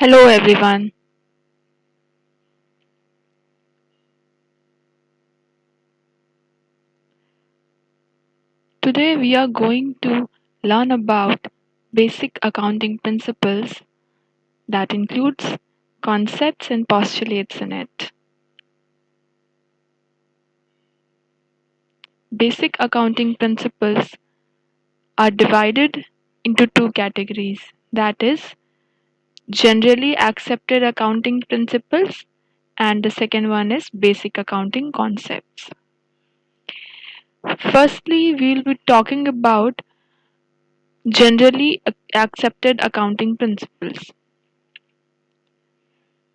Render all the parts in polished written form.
Hello everyone. Today we are going to learn about basic accounting principles that includes concepts and postulates in it. Basic accounting principles are divided into two categories, that is generally accepted accounting principles and the second one is basic accounting concepts. Firstly, we'll be talking about generally accepted accounting principles.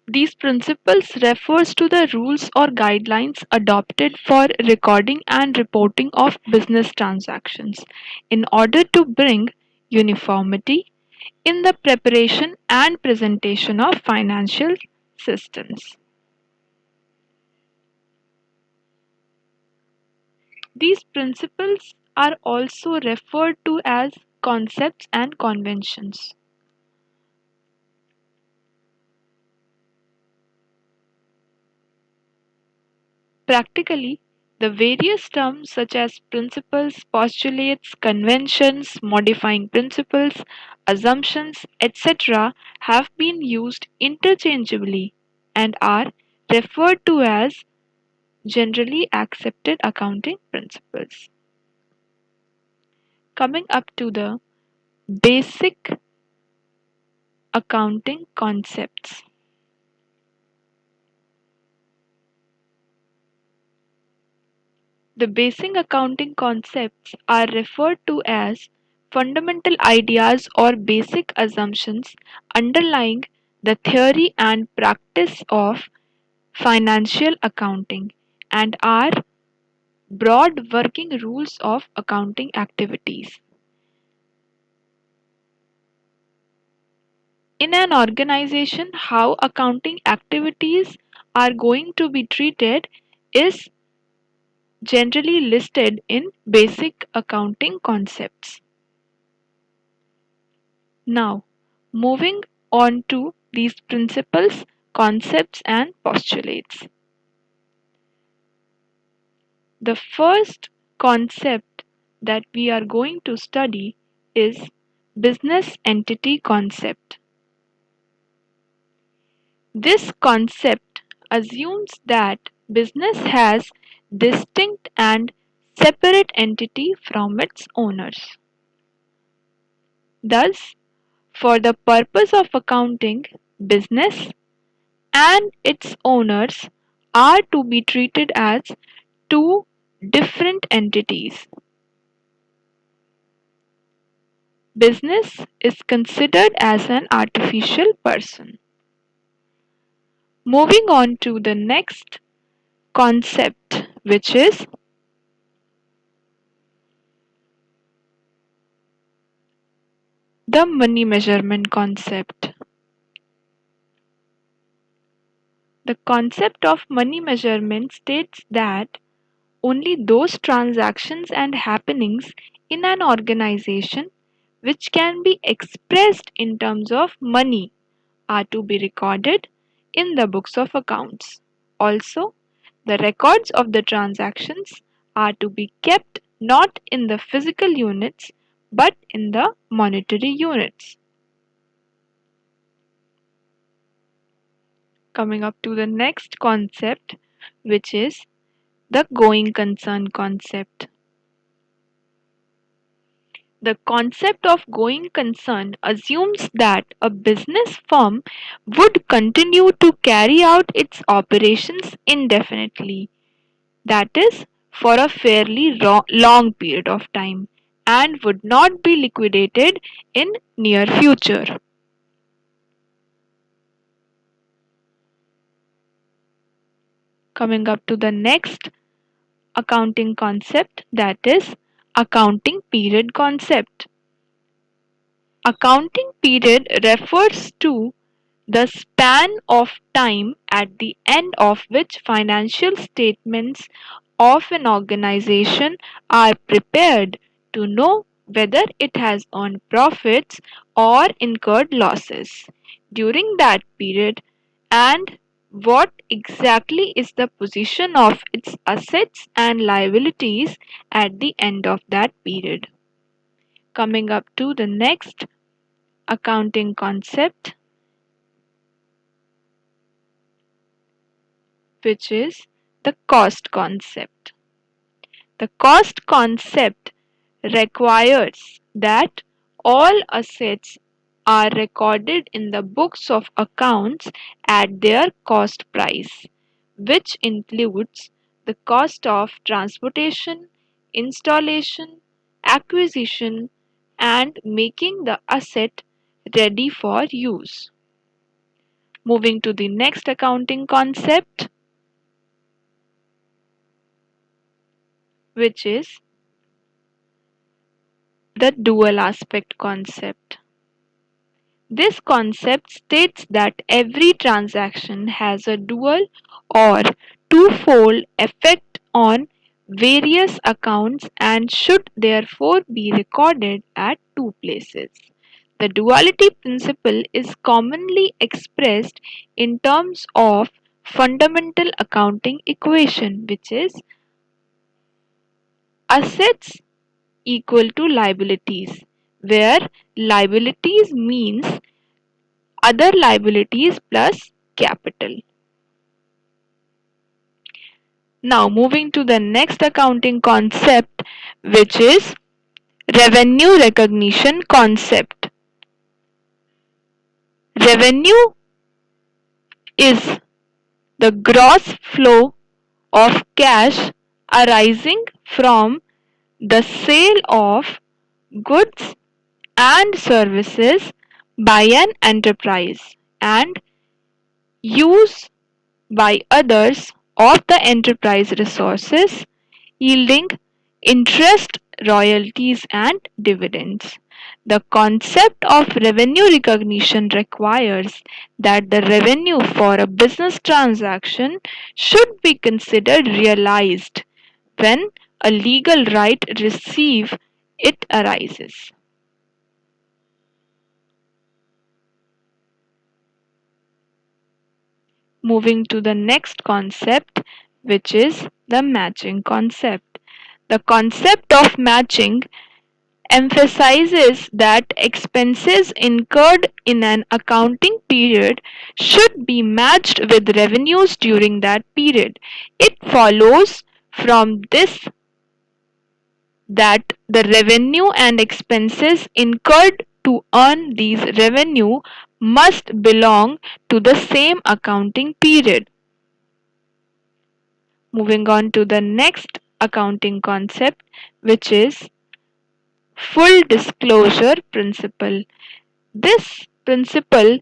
These principles refers to the rules or guidelines adopted for recording and reporting of business transactions in order to bring uniformity in the preparation and presentation of financial systems. These principles are also referred to as concepts and conventions. Practically, the various terms such as principles, postulates, conventions, modifying principles, assumptions, etc., have been used interchangeably and are referred to as generally accepted accounting principles. Coming up to the basic accounting concepts. The basic accounting concepts are referred to as fundamental ideas or basic assumptions underlying the theory and practice of financial accounting and are broad working rules of accounting activities. In an organization, how accounting activities are going to be treated is generally listed in basic accounting concepts. Now, moving on to these principles, concepts, and postulates. The first concept that we are going to study is business entity concept. This concept assumes that business has distinct and separate entity from its owners. Thus, for the purpose of accounting, business and its owners are to be treated as two different entities. Business is considered as an artificial person. Moving on to the next concept, which is the money measurement concept. The concept of money measurement states that only those transactions and happenings in an organization which can be expressed in terms of money are to be recorded in the books of accounts. Also, the records of the transactions are to be kept not in the physical units but in the monetary units. Coming up to the next concept, which is the going concern concept. The concept of going concern assumes that a business firm would continue to carry out its operations indefinitely, that is, for a fairly long period of time, and would not be liquidated in near future. Coming up to the next accounting concept, that is accounting period concept. Accounting period refers to the span of time at the end of which financial statements of an organization are prepared to know whether it has earned profits or incurred losses. during that period and what exactly is the position of its assets and liabilities at the end of that period. Coming up to the next accounting concept, which is the cost concept. The cost concept requires that all assets are recorded in the books of accounts at their cost price, which includes the cost of transportation, installation, acquisition, and making the asset ready for use. Moving to the next accounting concept, which is the dual aspect concept. This concept states that every transaction has a dual or twofold effect on various accounts and should therefore be recorded at two places. The duality principle is commonly expressed in terms of fundamental accounting equation, which is assets equal to liabilities, where liabilities means other liabilities plus capital. Now moving to the next accounting concept, which is revenue recognition concept. Revenue is the gross flow of cash arising from the sale of goods and services by an enterprise and use by others of the enterprise resources, yielding interest, royalties, and dividends. The concept of revenue recognition requires that the revenue for a business transaction should be considered realized when a legal right receive it arises. Moving to the next concept, which is the matching concept. The concept of matching emphasizes that expenses incurred in an accounting period should be matched with revenues during that period. It follows from this that the revenue and expenses incurred to earn these revenue must belong to the same accounting period. Moving on to the next accounting concept, which is full disclosure principle. This principle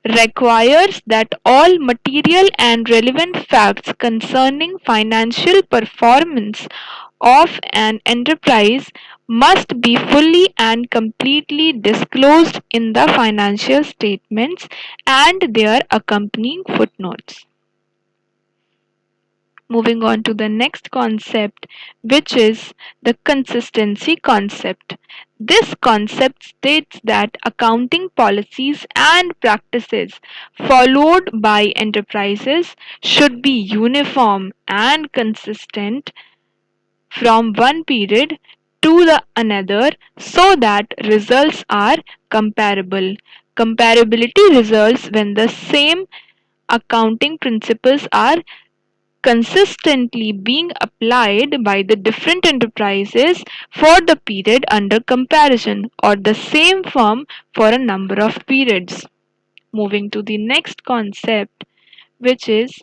requires that all material and relevant facts concerning financial performance of an enterprise must be fully and completely disclosed in the financial statements and their accompanying footnotes. Moving on to the next concept, which is the consistency concept. This concept states that accounting policies and practices followed by enterprises should be uniform and consistent from one period to the another so that results are comparable. Comparability results when the same accounting principles are consistently being applied by the different enterprises for the period under comparison or the same firm for a number of periods. Moving to the next concept, which is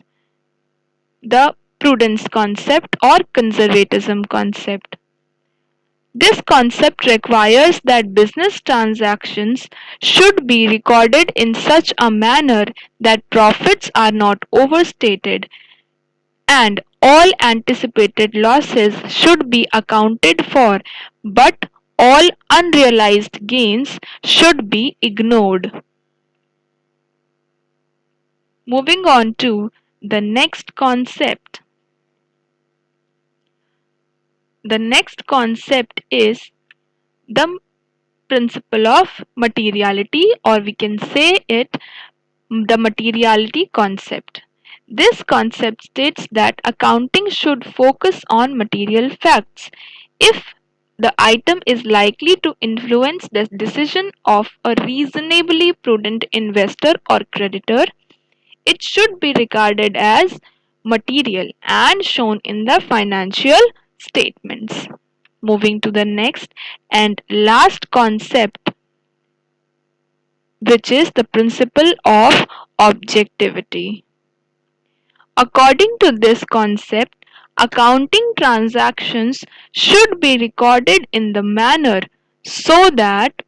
the prudence concept or conservatism concept. This concept requires that business transactions should be recorded in such a manner that profits are not overstated and all anticipated losses should be accounted for, but all unrealized gains should be ignored. Moving on to the next concept. The next concept is the principle of materiality, or we can say it the materiality concept. This concept states that accounting should focus on material facts. If the item is likely to influence the decision of a reasonably prudent investor or creditor, it should be regarded as material and shown in the financial statements. Moving to the next and last concept, which is the principle of objectivity. According to this concept, accounting transactions should be recorded in the manner so that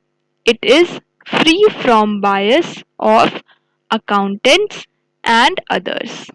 it is free from bias of accountants and others.